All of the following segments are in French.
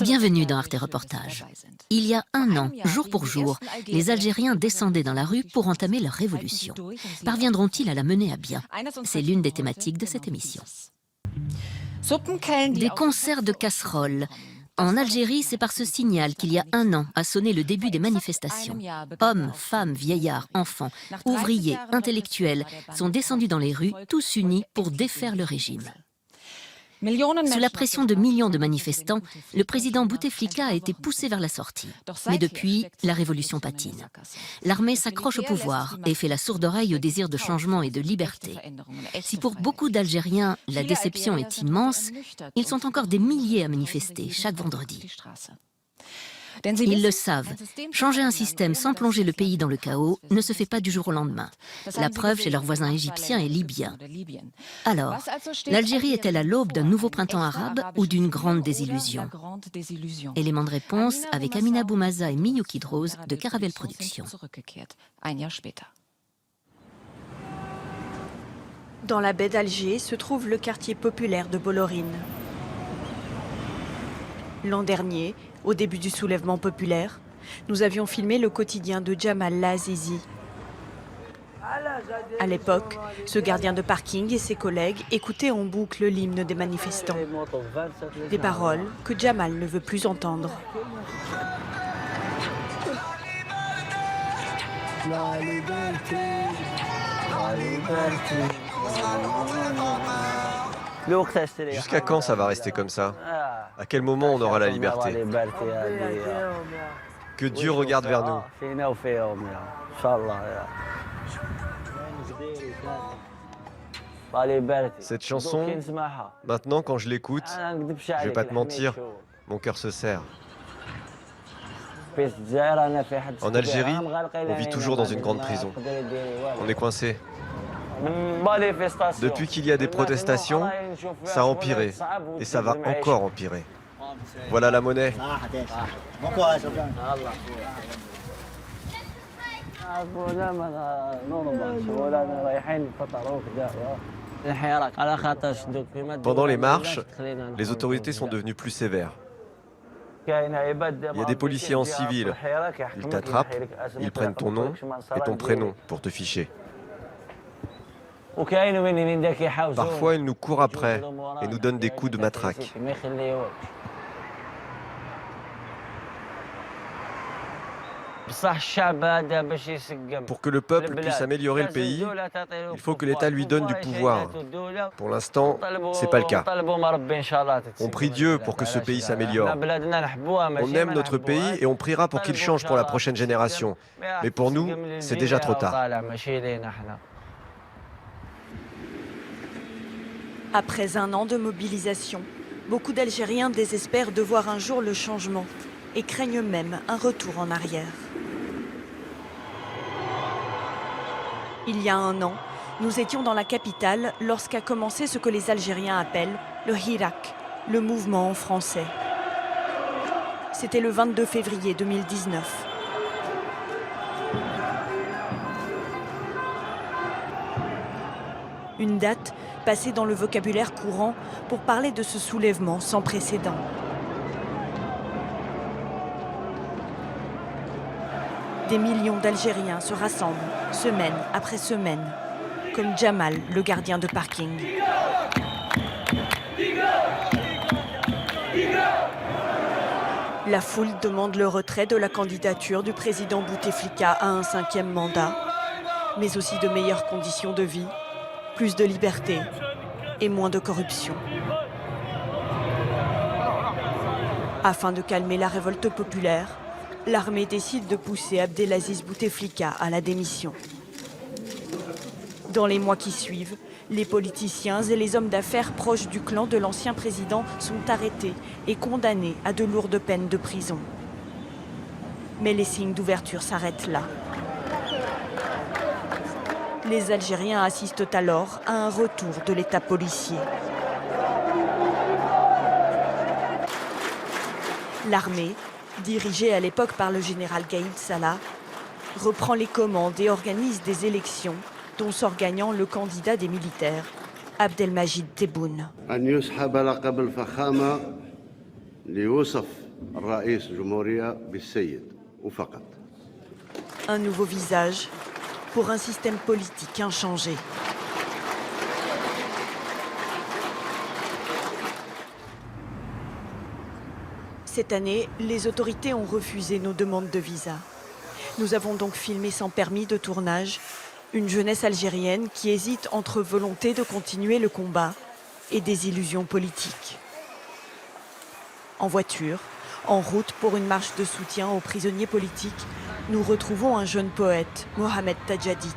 Bienvenue dans Arte Reportage. Il y a un an, jour pour jour, les Algériens descendaient dans la rue pour entamer leur révolution. Parviendront-ils à la mener à bien? C'est l'une des thématiques de cette émission. Des concerts de casseroles. En Algérie, c'est par ce signal qu'il y a un an a sonné le début des manifestations. Hommes, femmes, vieillards, enfants, ouvriers, intellectuels sont descendus dans les rues, tous unis pour défaire le régime. Sous la pression de millions de manifestants, le président Bouteflika a été poussé vers la sortie. Mais depuis, la révolution patine. L'armée s'accroche au pouvoir et fait la sourde oreille au désir de changement et de liberté. Si pour beaucoup d'Algériens, la déception est immense, ils sont encore des milliers à manifester chaque vendredi. Ils le savent, changer un système sans plonger le pays dans le chaos ne se fait pas du jour au lendemain. La preuve chez leurs voisins égyptiens et libyens. Alors, l'Algérie est-elle à l'aube d'un nouveau printemps arabe ou d'une grande désillusion? Élément de réponse avec Amina Boumaza et Miyou Kidrose de Caravelle Productions. Dans la baie d'Alger se trouve le quartier populaire de Bollorine. L'an dernier, au début du soulèvement populaire, nous avions filmé le quotidien de Jamal Lazizi. À l'époque, ce gardien de parking et ses collègues écoutaient en boucle l'hymne des manifestants. Des paroles que Jamal ne veut plus entendre. Jusqu'à quand ça va rester comme ça? À quel moment on aura la liberté? Que Dieu regarde vers nous. Cette chanson, maintenant quand je l'écoute, je vais pas te mentir, mon cœur se serre. En Algérie, on vit toujours dans une grande prison. On est coincé. Depuis qu'il y a des protestations, ça a empiré et ça va encore empirer. Voilà la monnaie. Pendant les marches, les autorités sont devenues plus sévères. Il y a des policiers en civil. Ils t'attrapent, ils prennent ton nom et ton prénom pour te ficher. Parfois, ils nous courent après et nous donnent des coups de matraque. Pour que le peuple puisse améliorer le pays, il faut que l'État lui donne du pouvoir. Pour l'instant, ce n'est pas le cas. On prie Dieu pour que ce pays s'améliore. On aime notre pays et on priera pour qu'il change pour la prochaine génération. Mais pour nous, c'est déjà trop tard. Après un an de mobilisation, beaucoup d'Algériens désespèrent de voir un jour le changement et craignent même un retour en arrière. Il y a un an, nous étions dans la capitale lorsqu'a commencé ce que les Algériens appellent le Hirak, le mouvement en français. C'était le 22 février 2019. Une date passée dans le vocabulaire courant pour parler de ce soulèvement sans précédent. Des millions d'Algériens se rassemblent, semaine après semaine, comme Jamal, le gardien de parking. La foule demande le retrait de la candidature du président Bouteflika à un 5e mandat, mais aussi de meilleures conditions de vie, plus de liberté et moins de corruption. Afin de calmer la révolte populaire, l'armée décide de pousser Abdelaziz Bouteflika à la démission. Dans les mois qui suivent, les politiciens et les hommes d'affaires proches du clan de l'ancien président sont arrêtés et condamnés à de lourdes peines de prison. Mais les signes d'ouverture s'arrêtent là. Les Algériens assistent alors à un retour de l'État policier. L'armée, dirigée à l'époque par le général Gaïd Salah, reprend les commandes et organise des élections dont sort gagnant le candidat des militaires, Abdelmajid Tebboune. Un nouveau visage pour un système politique inchangé. Cette année, les autorités ont refusé nos demandes de visa. Nous avons donc filmé sans permis de tournage une jeunesse algérienne qui hésite entre volonté de continuer le combat et des illusions politiques. En voiture, en route pour une marche de soutien aux prisonniers politiques, nous retrouvons un jeune poète, Mohamed Tadjadit.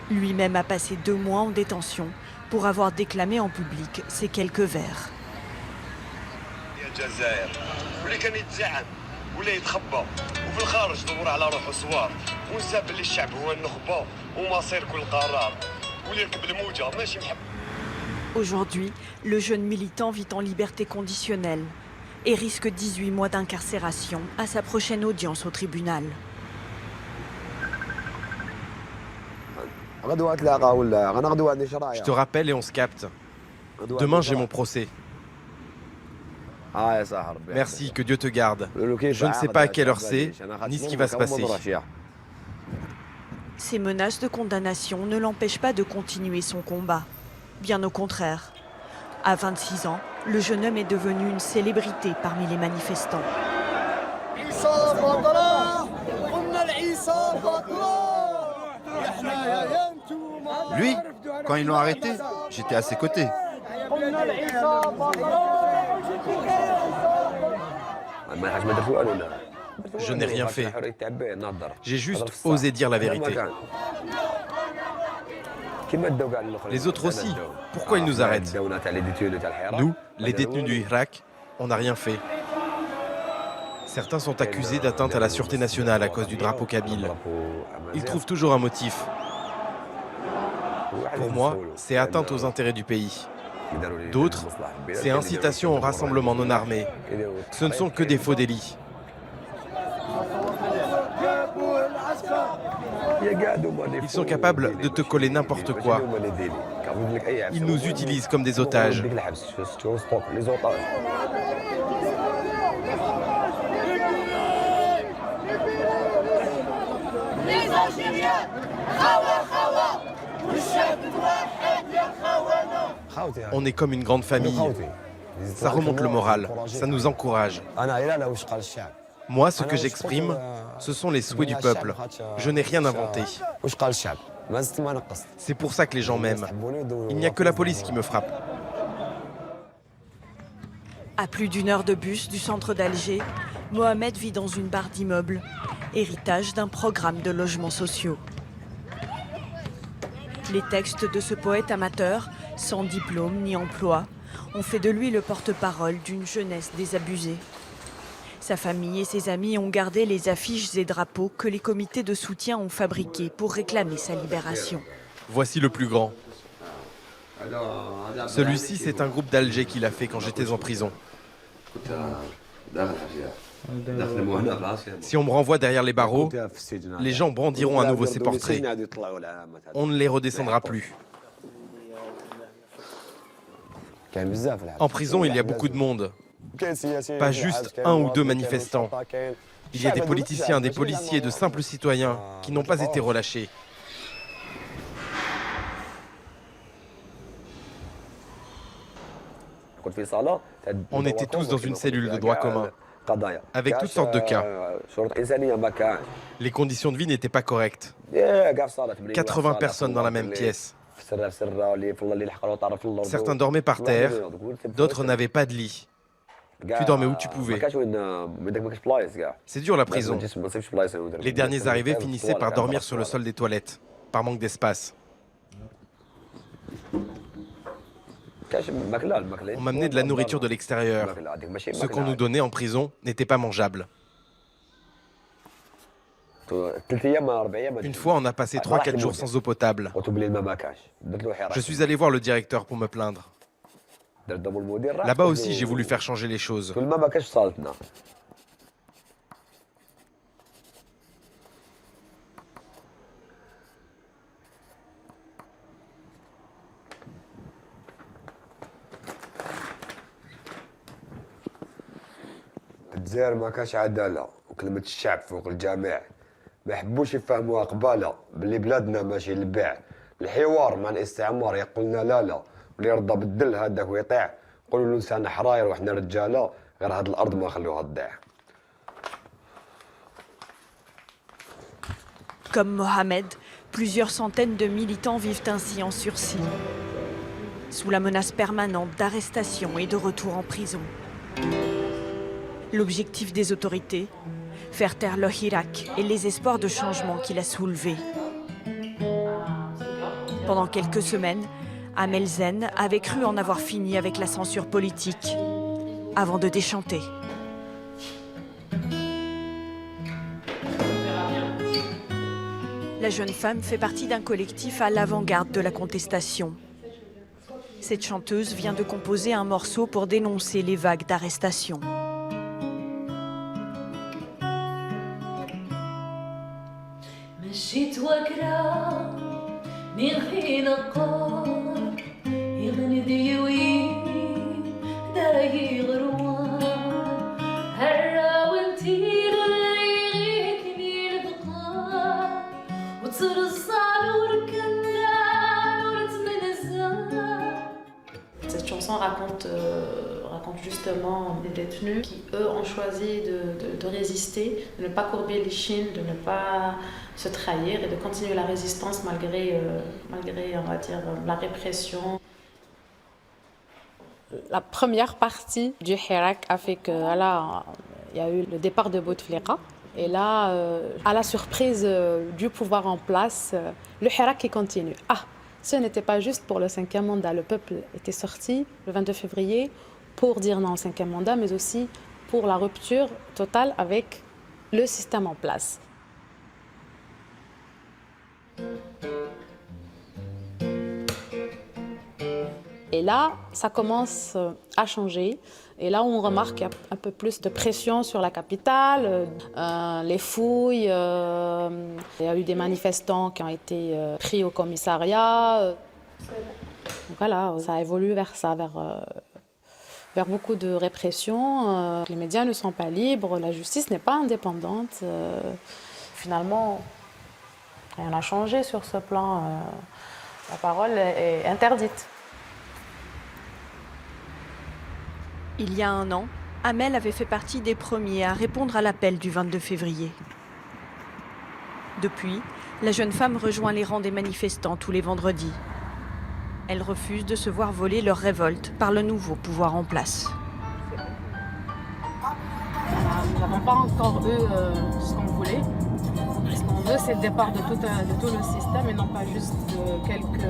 Lui-même a passé 2 mois en détention pour avoir déclamé en public ces quelques vers. Aujourd'hui, le jeune militant vit en liberté conditionnelle et risque 18 mois d'incarcération à sa prochaine audience au tribunal. Je te rappelle et on se capte. Demain, j'ai mon procès. Merci, que Dieu te garde. Je ne sais pas à quelle heure c'est, ni ce qui va se passer. Ces menaces de condamnation ne l'empêchent pas de continuer son combat. Bien au contraire. À 26 ans, le jeune homme est devenu une célébrité parmi les manifestants. Lui, quand ils l'ont arrêté, j'étais à ses côtés. Je n'ai rien fait. J'ai juste osé dire la vérité. Les autres aussi. Pourquoi ils nous arrêtent? Nous, les détenus du Hirak, on n'a rien fait. Certains sont accusés d'atteinte à la sûreté nationale à cause du drapeau kabyle. Ils trouvent toujours un motif. Pour moi, c'est atteinte aux intérêts du pays. D'autres, c'est incitation au rassemblement non armé. Ce ne sont que des faux délits. Ils sont capables de te coller n'importe quoi. Ils nous utilisent comme des otages. On est comme une grande famille. Ça remonte le moral, ça nous encourage. Moi, ce que j'exprime, ce sont les souhaits du peuple. Je n'ai rien inventé. C'est pour ça que les gens m'aiment. Il n'y a que la police qui me frappe. À plus d'1 heure de bus du centre d'Alger, Mohamed vit dans une barre d'immeubles, héritage d'un programme de logements sociaux. Les textes de ce poète amateur, sans diplôme ni emploi, ont fait de lui le porte-parole d'une jeunesse désabusée. Sa famille et ses amis ont gardé les affiches et drapeaux que les comités de soutien ont fabriqués pour réclamer sa libération. Voici le plus grand. Celui-ci, c'est un groupe d'Alger qui l'a fait quand j'étais en prison. Si on me renvoie derrière les barreaux, les gens brandiront à nouveau ces portraits. On ne les redescendra plus. En prison, il y a beaucoup de monde. Pas juste 1 ou 2 manifestants. Il y a des politiciens, des policiers, de simples citoyens qui n'ont pas été relâchés. On était tous dans une cellule de droit commun, avec toutes sortes de cas. Les conditions de vie n'étaient pas correctes. 80 personnes dans la même pièce. Certains dormaient par terre, d'autres n'avaient pas de lit. Tu dormais où tu pouvais. C'est dur la prison. Les derniers arrivés finissaient par dormir sur le sol des toilettes, par manque d'espace. On m'amenait de la nourriture de l'extérieur. Ce qu'on nous donnait en prison n'était pas mangeable. Une fois, on a passé 3-4 jours sans eau potable. Je suis allé voir le directeur pour me plaindre. Là-bas aussi, j'ai voulu faire changer les choses. الجزائر ما كانش عداله وكلمه الشعب فوق الجميع ما يحبوش يفهموها قباله باللي بلادنا ماشي للبيع الحوار مع الاستعمار يقولنا لا لا واللي يرضى بالدل هذاك ويطيع قولوا له لسان حراير وحنا رجاله غير هاد الارض ما خلوها تضيع. Comme Mohamed, plusieurs centaines de militants vivent ainsi en sursis, sous la menace permanente d'arrestation et de retour en prison. L'objectif des autorités, faire taire le Hirak et les espoirs de changement qu'il a soulevés. Pendant quelques semaines, Amel Zen avait cru en avoir fini avec la censure politique, avant de déchanter. La jeune femme fait partie d'un collectif à l'avant-garde de la contestation. Cette chanteuse vient de composer un morceau pour dénoncer les vagues d'arrestations. Cette chanson raconte justement des détenus qui, eux, ont choisi de résister, de ne pas courber l'échine, de ne pas se trahir et de continuer la résistance malgré on va dire, la répression. La première partie du Hirak a fait que là, il y a eu le départ de Bouteflika. Et là, à la surprise du pouvoir en place, le Hirak qui continue. Ce n'était pas juste pour le 5e mandat. Le peuple était sorti le 22 février pour dire non au 5e mandat, mais aussi pour la rupture totale avec le système en place. Et là, ça commence à changer. Et là, on remarque qu'il y a un peu plus de pression sur la capitale, les fouilles. Il y a eu des manifestants qui ont été pris au commissariat. Donc voilà, ça évolue vers ça, vers beaucoup de répression. Les médias ne sont pas libres, la justice n'est pas indépendante. Finalement, rien n'a changé sur ce plan. La parole est interdite. Il y a un an, Amel avait fait partie des premiers à répondre à l'appel du 22 février. Depuis, la jeune femme rejoint les rangs des manifestants tous les vendredis. Elle refuse de se voir voler leur révolte par le nouveau pouvoir en place. Nous n'avons pas encore eu ce qu'on voulait. Ce qu'on veut, c'est le départ de tout le système et non pas juste de quelques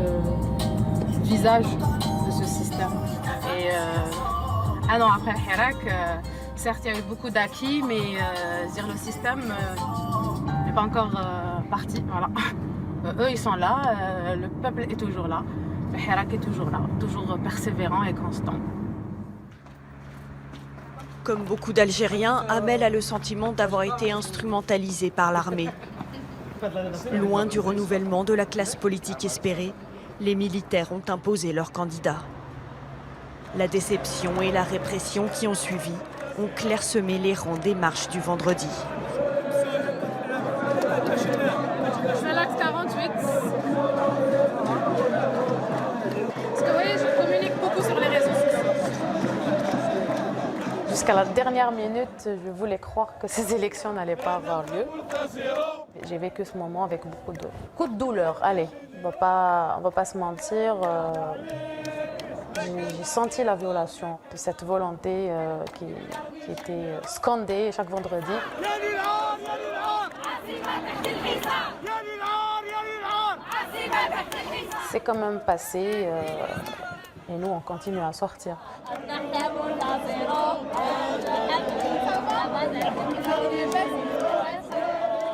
visages de ce système. Et un an après le Hirak, certes, il y a eu beaucoup d'acquis, mais le système n'est pas encore parti. Voilà. Eux, ils sont là, le peuple est toujours là, le Hirak est toujours là, toujours persévérant et constant. Comme beaucoup d'Algériens, Amel a le sentiment d'avoir été instrumentalisée par l'armée. Loin du renouvellement de la classe politique espérée, les militaires ont imposé leur candidat. La déception et la répression qui ont suivi ont clairsemé les rangs des marches du vendredi. Je fais l'axe 48. Parce que vous voyez, je communique beaucoup sur les réseaux sociaux. Jusqu'à la dernière minute, je voulais croire que ces élections n'allaient pas avoir lieu. J'ai vécu ce moment avec beaucoup de douleur. Allez, on va pas se mentir. J'ai senti la violation de cette volonté qui était scandée chaque vendredi. C'est quand même passé et nous on continue à sortir.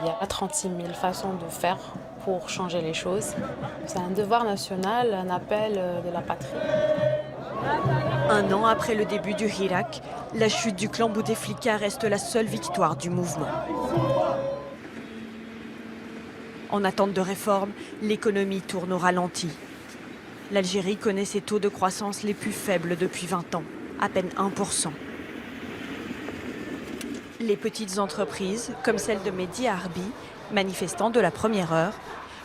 Il y a 36 000 façons de faire pour changer les choses. C'est un devoir national, un appel de la patrie. Un an après le début du Hirak, la chute du clan Bouteflika reste la seule victoire du mouvement. En attente de réforme, l'économie tourne au ralenti. L'Algérie connaît ses taux de croissance les plus faibles depuis 20 ans, à peine 1%. Les petites entreprises, comme celle de Mehdi Harbi, manifestant de la première heure,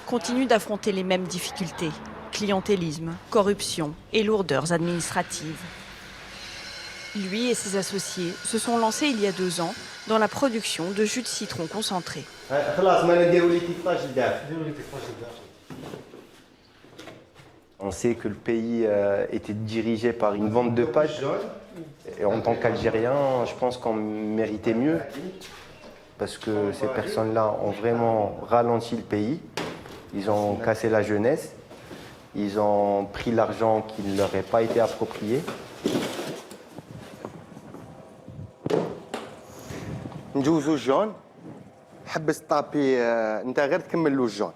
continuent d'affronter les mêmes difficultés. Clientélisme, corruption et lourdeurs administratives. Lui et ses associés se sont lancés il y a 2 ans dans la production de jus de citron concentré. On sait que le pays était dirigé par une bande de potes. Et en tant qu'Algérien, je pense qu'on méritait mieux. Parce que ces personnes-là ont vraiment ralenti le pays. Ils ont cassé la jeunesse. Ils ont pris l'argent qui ne leur est pas été approprié. نجوزو الجون حبس طابي انت غير تكمل له الجون.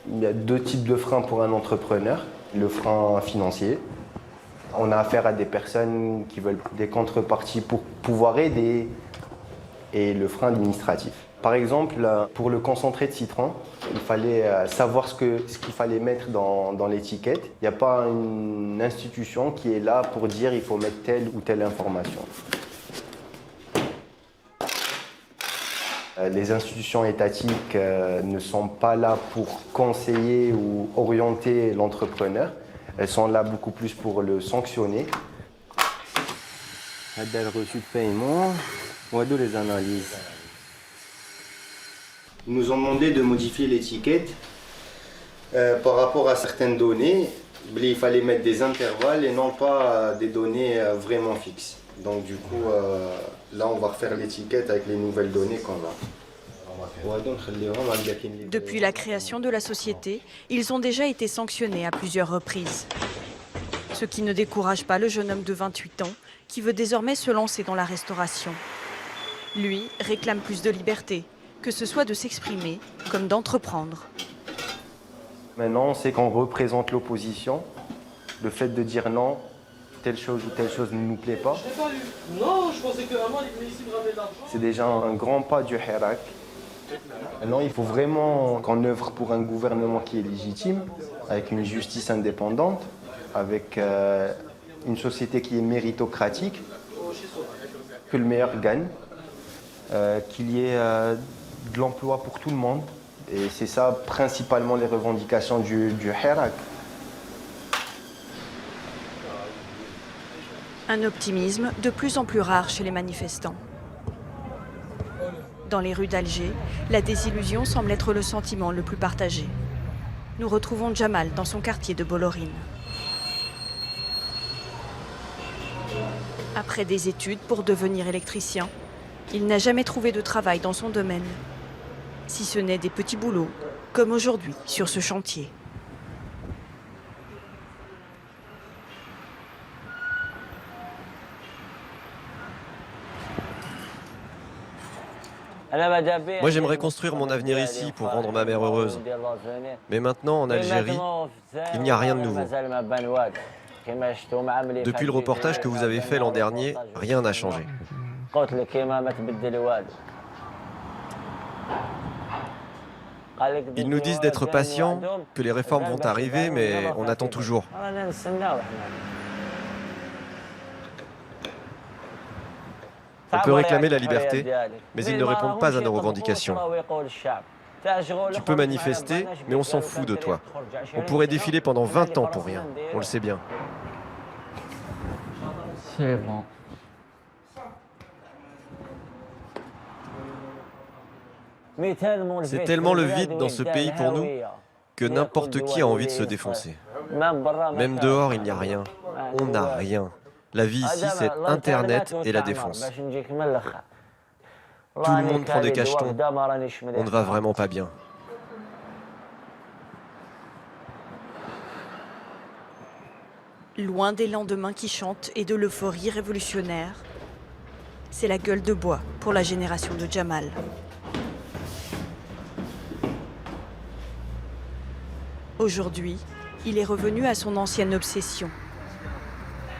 Il y a 2 types de freins pour un entrepreneur. Le frein financier. On a affaire à des personnes qui veulent des contreparties pour pouvoir aider. Et le frein administratif. Par exemple, pour le concentré de citron, il fallait savoir ce qu'il fallait mettre dans l'étiquette. Il n'y a pas une institution qui est là pour dire qu'il faut mettre telle ou telle information. Les institutions étatiques ne sont pas là pour conseiller ou orienter l'entrepreneur. Elles sont là beaucoup plus pour le sanctionner. Le reçu de paiement, on va donner les analyses. Ils nous ont demandé de modifier l'étiquette par rapport à certaines données. Il fallait mettre des intervalles et non pas des données vraiment fixes. Donc du coup, là on va refaire l'étiquette avec les nouvelles données qu'on a. Depuis la création de la société, ils ont déjà été sanctionnés à plusieurs reprises. Ce qui ne décourage pas le jeune homme de 28 ans qui veut désormais se lancer dans la restauration. Lui réclame plus de liberté, que ce soit de s'exprimer comme d'entreprendre. Maintenant, on sait qu'on représente l'opposition. Le fait de dire non, telle chose ou telle chose ne nous plaît pas. Non, je pensais que vraiment il venait ici me ramener de l'argent. C'est déjà un grand pas du Hirak. Maintenant, il faut vraiment qu'on œuvre pour un gouvernement qui est légitime, avec une justice indépendante, avec une société qui est méritocratique, que le meilleur gagne, qu'il y ait de l'emploi pour tout le monde. Et c'est ça principalement les revendications du Hirak. Un optimisme de plus en plus rare chez les manifestants. Dans les rues d'Alger, la désillusion semble être le sentiment le plus partagé. Nous retrouvons Jamal dans son quartier de Bolorine. Après des études pour devenir électricien, il n'a jamais trouvé de travail dans son domaine, si ce n'est des petits boulots, comme aujourd'hui sur ce chantier. Moi, j'aimerais construire mon avenir ici pour rendre ma mère heureuse. Mais maintenant, en Algérie, il n'y a rien de nouveau. Depuis le reportage que vous avez fait l'an dernier, rien n'a changé. Ils nous disent d'être patients, que les réformes vont arriver, mais on attend toujours. On peut réclamer la liberté, mais ils ne répondent pas à nos revendications. Tu peux manifester, mais on s'en fout de toi. On pourrait défiler pendant 20 ans pour rien, on le sait bien. C'est bon. C'est tellement le vide dans ce pays pour nous que n'importe qui a envie de se défoncer. Même dehors, il n'y a rien. On n'a rien. La vie ici, c'est Internet et la défense. Tout le monde prend des cachetons. On ne va vraiment pas bien. Loin des lendemains qui chantent et de l'euphorie révolutionnaire, c'est la gueule de bois pour la génération de Jamal. Aujourd'hui, il est revenu à son ancienne obsession,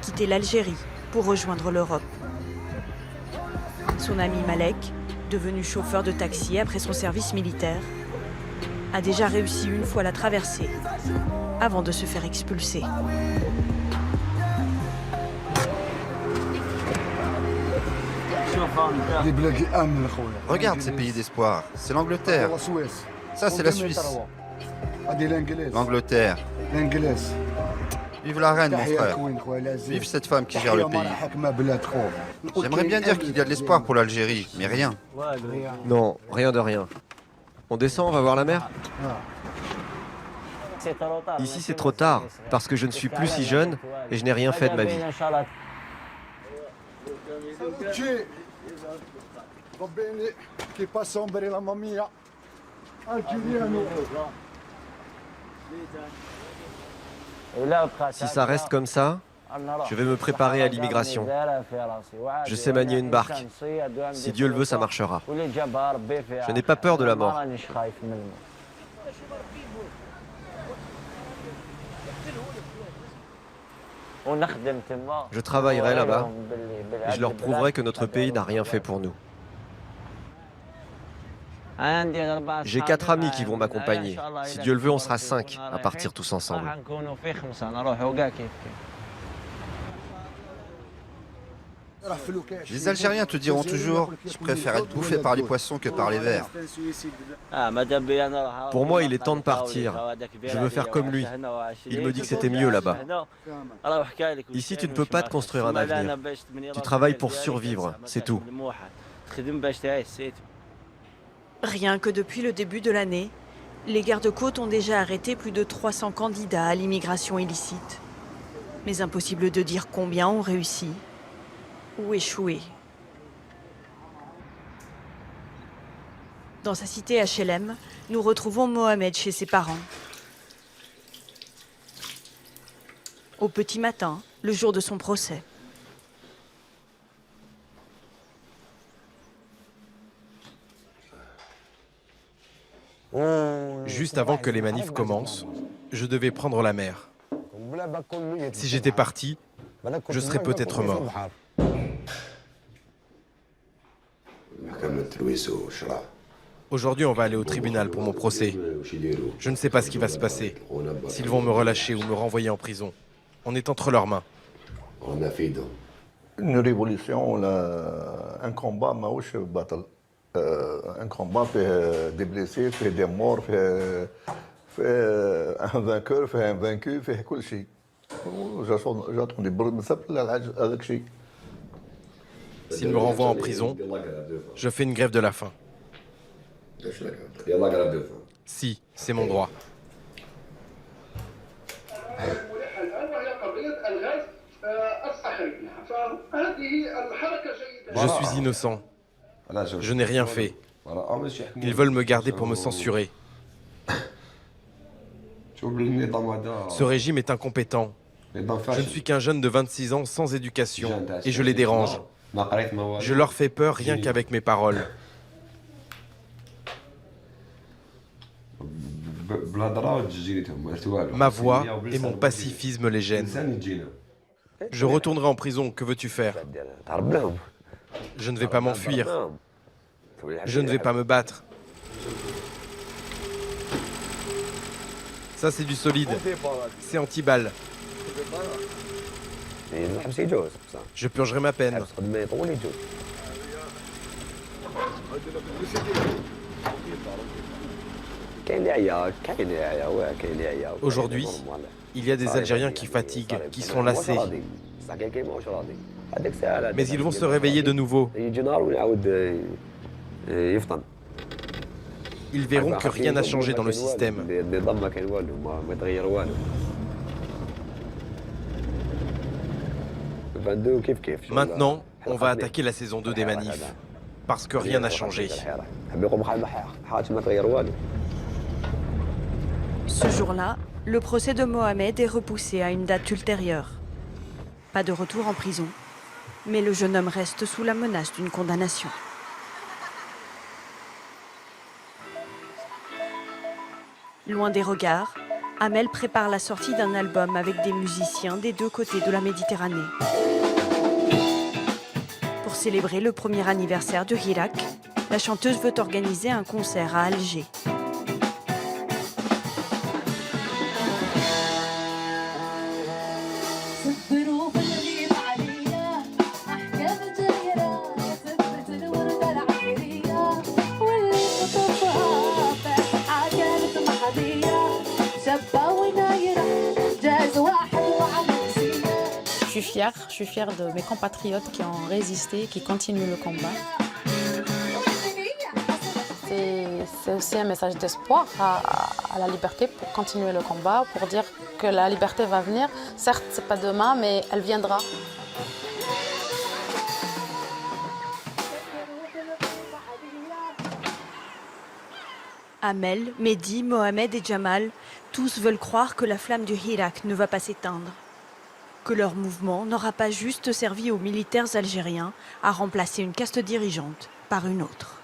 quitter l'Algérie pour rejoindre l'Europe. Son ami Malek, devenu chauffeur de taxi après son service militaire, a déjà réussi une fois la traversée avant de se faire expulser. Regarde ces pays d'espoir. C'est l'Angleterre. Ça, c'est la Suisse. L'Angleterre. Vive la reine, mon frère. Vive cette femme qui gère le pays. J'aimerais bien dire qu'il y a de l'espoir pour l'Algérie, mais rien. Non, rien de rien. On descend, on va voir la mer? Ici, c'est trop tard, parce que je ne suis plus si jeune et je n'ai rien fait de ma vie. Si ça reste comme ça, je vais me préparer à l'immigration. Je sais manier une barque. Si Dieu le veut, ça marchera. Je n'ai pas peur de la mort. Je travaillerai là-bas et je leur prouverai que notre pays n'a rien fait pour nous. J'ai 4 amis qui vont m'accompagner. Si Dieu le veut, on sera 5 à partir tous ensemble. Les Algériens te diront toujours « Je préfère être bouffé par les poissons que par les vers ». Pour moi, il est temps de partir. Je veux faire comme lui. Il me dit que c'était mieux là-bas. Ici, tu ne peux pas te construire un avenir. Tu travailles pour survivre, c'est tout. Rien que depuis le début de l'année, les gardes-côtes ont déjà arrêté plus de 300 candidats à l'immigration illicite. Mais impossible de dire combien ont réussi ou échoué. Dans sa cité HLM, nous retrouvons Mohamed chez ses parents. Au petit matin, le jour de son procès. Juste avant que les manifs commencent, je devais prendre la mer. Si j'étais parti, je serais peut-être mort. Aujourd'hui, on va aller au tribunal pour mon procès. Je ne sais pas ce qui va se passer, s'ils vont me relâcher ou me renvoyer en prison. On est entre leurs mains. Une révolution, un combat, ماهوش بطل. Un combat fait des blessés, fait des morts, fait un vainqueur, fait un vaincu, fait كل شيء. J'attendais هذاك الشيء. S'ils me renvoient en prison, je fais une grève de la faim. Si, c'est mon droit. Je suis innocent. Je n'ai rien fait. Ils veulent me garder pour me censurer. Ce régime est incompétent. Je ne suis qu'un jeune de 26 ans sans éducation et je les dérange. Je leur fais peur rien qu'avec mes paroles. Ma voix et mon pacifisme les gênent. Je retournerai en prison, que veux-tu faire? Je ne vais pas m'enfuir. Je ne vais pas me battre. Ça, c'est du solide. C'est anti-balle. Je purgerai ma peine. Aujourd'hui, il y a des Algériens qui fatiguent, qui sont lassés. Mais ils vont se réveiller de nouveau. Ils verront que rien n'a changé dans le système. Maintenant, on va attaquer la saison 2 des manifs, parce que rien n'a changé. Ce jour-là, le procès de Mohamed est repoussé à une date ultérieure. Pas de retour en prison, mais le jeune homme reste sous la menace d'une condamnation. Loin des regards, Amel prépare la sortie d'un album avec des musiciens des deux côtés de la Méditerranée. Pour célébrer le premier anniversaire du Hirak, la chanteuse veut organiser un concert à Alger. fière de mes compatriotes qui ont résisté, qui continuent le combat. C'est aussi un message d'espoir à la liberté pour continuer le combat, pour dire que la liberté va venir. Certes, ce n'est pas demain, mais elle viendra. Amel, Mehdi, Mohamed et Jamal, tous veulent croire que la flamme du Hirak ne va pas s'éteindre. Que leur mouvement n'aura pas juste servi aux militaires algériens à remplacer une caste dirigeante par une autre.